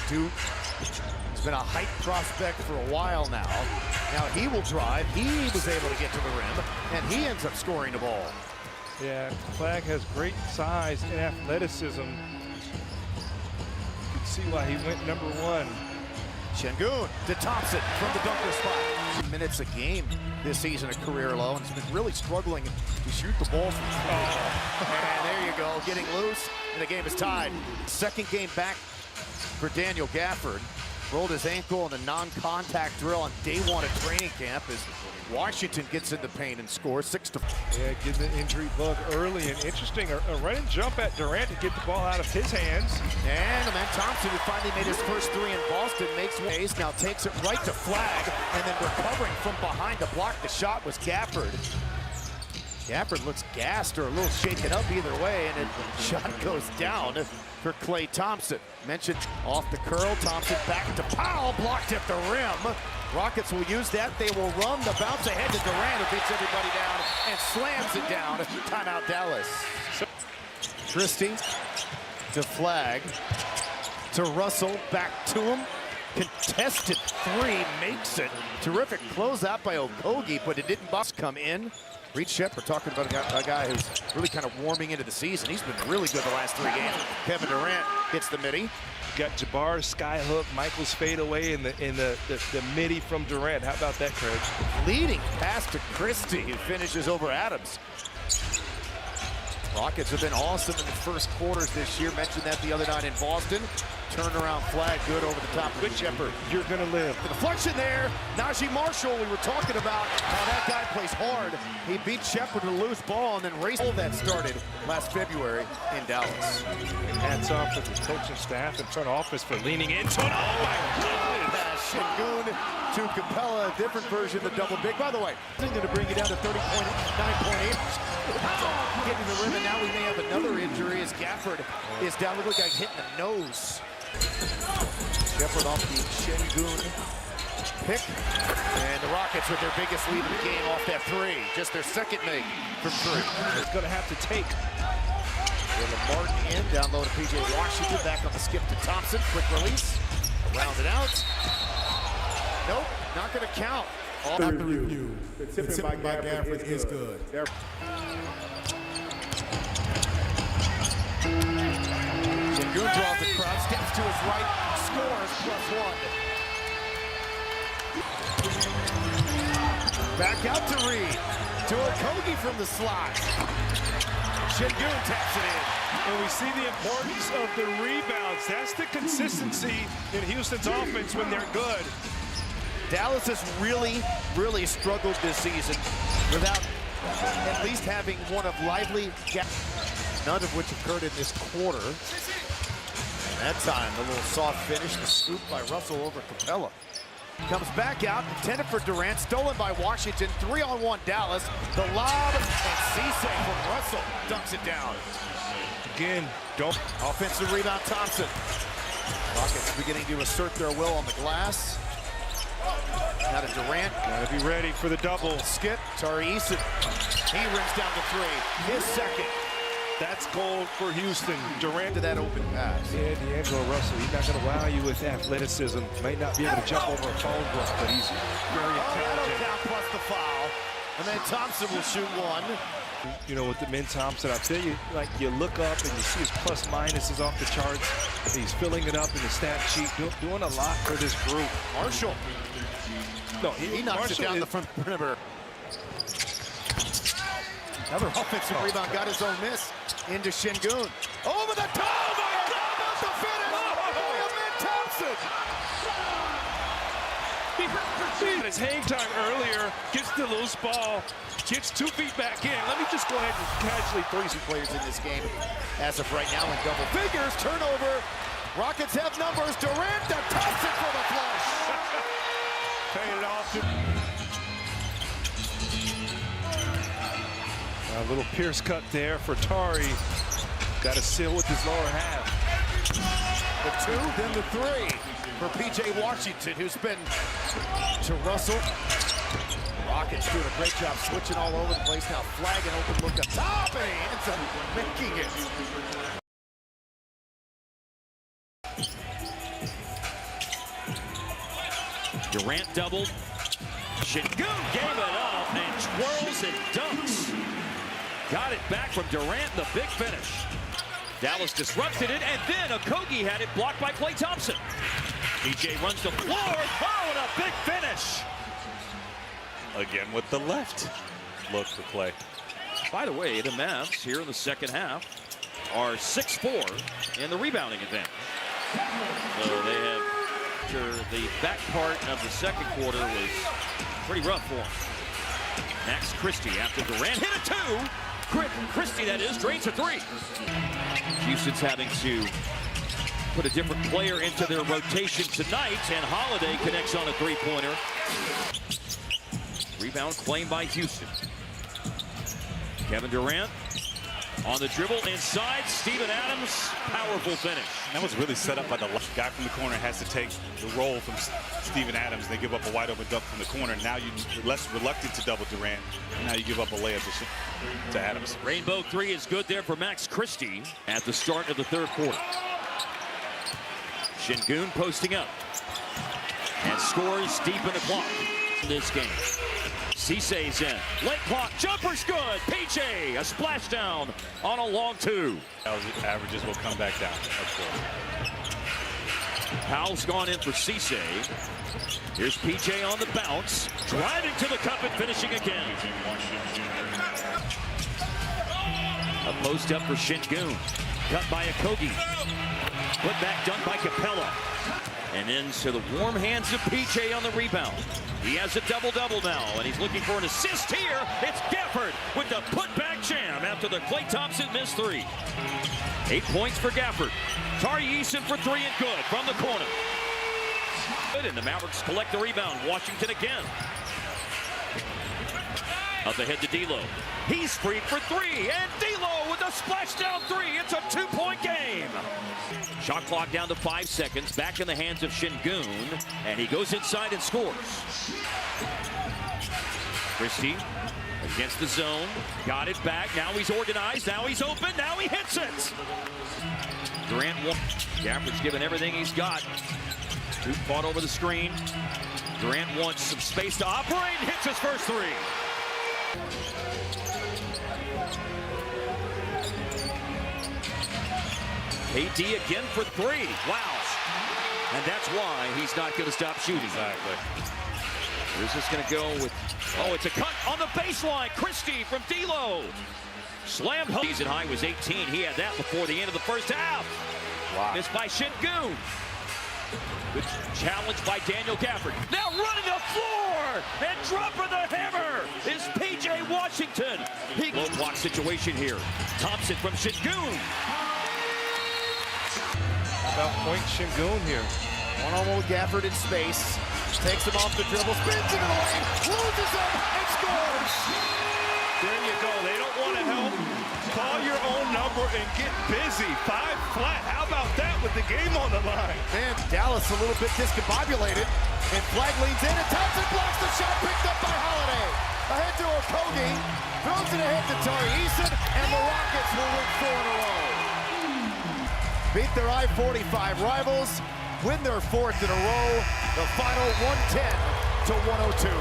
Duke has been a hype prospect for a while now. Now he will drive. He was able to get to the rim, and he ends up scoring the ball. Yeah, Flagg has great size and athleticism. You can see why he went #1. Şengün to Thompson from the dunker spot. 2 minutes a game this season, a career low, and he's been really struggling to shoot the ball from And there you go, getting loose, and the game is tied. Second game back for Daniel Gafford. Rolled his ankle in a non-contact drill on day 1 of training camp as Washington gets in the paint and scores 6-4. Yeah, getting the injury bug early, and interesting, a run and jump at Durant to get the ball out of his hands. And then Thompson, who finally made his first 3 in Boston, makes ways, now takes it right to Flagg, and then recovering from behind to block the shot was Gafford. Gafford looks gassed or a little shaken up either way, and the shot goes down for Klay Thompson. Mentioned off the curl, Thompson back to Powell, blocked at the rim. Rockets will use that. They will run the bounce ahead to Durant, who beats everybody down and slams it down. Timeout Dallas. Christie to Flagg to Russell, back to him. Contested 3, makes it. Terrific closeout by Okogie, but it didn't come in. Reed Shepherd talking about a guy who's really kind of warming into the season. He's been really good the last 3 games. Kevin Durant hits the midi. Got Jabbar's skyhook, Michael's fadeaway, and the midi from Durant. How about that, Craig? Leading pass to Christie, who finishes over Adams. Rockets have been awesome in the first quarters this year. Mentioned that the other night in Boston. Turnaround Flagg, good over the top. Good Shepherd. You're going to live. The deflection there. Najee Marshall, we were talking about how that guy plays hard. He beat Shepherd with a loose ball and then raced. That started last February in Dallas. Hats off to the coaching staff and front office for leaning into it. Oh my God! Şengün to Capella, a different version of the double big. By the way, I'm going to bring you down to 30.9.8. Getting the rim, and now we may have another injury as Gafford is down. Look like hit in the nose. Shepherd off the Şengün pick, and the Rockets with their biggest lead in the game off that 3. Just their second make from 3. It's going to have to take. Martin in, down low to P.J. Washington, back on the skip to Thompson. Quick release, round it out. Nope, not going to count. After review, the tipping by Gafford is good. Şengün draws the crowd, steps to his right, scores +1. Back out to Reed, to Okogie from the slot. Şengün taps it in. And we see the importance of the rebounds. That's the consistency in Houston's offense when they're good. Dallas has really struggled this season without at least having one of lively gaps, none of which occurred in this quarter. And that time, the little soft finish, the scoop by Russell over Capella. Comes back out, intended for Durant, stolen by Washington, 3-on-1 Dallas. The lob, and Cisse from Russell dunks it down. Again, don't. Offensive rebound, Thompson. Rockets beginning to assert their will on the glass. Now to Durant. Gotta be ready for the double. Skip, Tari Eason. He rims down to 3. His second. That's gold for Houston. Durant To that open pass. Yeah, D'Angelo Russell, he's not gonna wow you with athleticism. Might not be able to jump over a phone book, but he's very intelligent. Down plus the foul. And then Thompson will shoot 1. You know, with the men Thompson, I'll tell you, like, you look up and you see his plus minuses off the charts. He's filling it up in the stat sheet, doing a lot for this group. Marshall. No, he knocks Marshall it down the front perimeter. Another offensive rebound, got his own miss. Into Şengün. Over the top! Oh my God, about to finish! William Thompson! He had his hang time earlier, gets the loose ball, gets 2 feet back in. Let me just go ahead and casually Three players in this game as of right now in double figures. Turnover. Rockets have numbers. Durant to Thompson for the flush. paying it off to. A little Pierce cut there for Tari. Got to seal with his lower half. The 2, then the 3 for P.J. Washington, who's been to Russell. Rockets doing a great job switching all over the place. Now Flagg and open look up top, and he ends up making it. Durant doubled. Şengün gave it up and twirls and dunks. Got it back from Durant, the big finish. Dallas disrupted it, and then Okogie had it blocked by Klay Thompson. PJ runs the floor. Oh, and a big finish. Again with the left. Look for Klay. By the way, the Mavs here in the second half are 6-4 in the rebounding advantage. So they have, the back part of the second quarter was pretty rough for them. Max Christie after Durant hit a two. Christie, that is, drains a three. Houston's having to put a different player into their rotation tonight, and Holiday connects on a three-pointer. Rebound claimed by Houston. Kevin Durant on the dribble inside. Steven Adams, powerful finish. That was really set up by the guy from the corner. Has to take the roll from Steven Adams. They give up a wide open dunk from the corner. Now you're less reluctant to double Durant. Now you give up a layup to Adams. Rainbow three is good there for Max Christie at the start of the third quarter. Şengün posting up and scores deep in the clock in this game. Cisse's in. Late clock. Jumper's good. PJ, a splashdown on a long two. Averages will come back down, of course. Powell's gone in for Cisse. Here's PJ on the bounce. Driving to the cup and finishing again. A post up for Şengün. Cut by Okogie. Put back dunk by Capella. And into the warm hands of PJ on the rebound. He has a double-double now, and he's looking for an assist here. It's Gafford with the putback jam after the Klay Thompson missed three. 8 points for Gafford. Tari Eason for three and good from the corner. Good, and the Mavericks collect the rebound. Washington again. Up ahead to D'Lo. He's free for three, and D'Lo with a splashdown three. It's a two-point game. Shot clock down to 5 seconds. Back in the hands of Şengün, and he goes inside and scores. Christie against the zone. Got it back. Now he's organized. Now he's open. Now he hits it. Durant won. Gafford's given everything he's got. Two fought over the screen. Durant wants some space to operate and hits his first three. KD again for three. Wow. And that's why he's not going to stop shooting. Exactly. Where's this going to go with... Oh, it's a cut on the baseline. Christie from D'Lo. Slammed home. Season high was 18. He had that before the end of the first half. Wow. Missed by Şengün. Good challenge by Daniel Gafford. Now running the floor and dropping the hammer is PJ Washington. Low block situation here. Thompson from Şengün. About point Şengün here. One-on-one with Gafford in space. Takes him off the dribble, spins into the lane, loses him, and scores! There you go. They don't want to help. Call your own number and get busy. 5 flat. How about that with the game on the line? Man, Dallas a little bit discombobulated. And Flag leans in, and Thompson blocks the shot, picked up by Holiday. Ahead to Okogie, throws it ahead to Tari Eason, and the Rockets will win 4 in a row. Beat their I-45 rivals, win their 4th in a row. The final 110-102.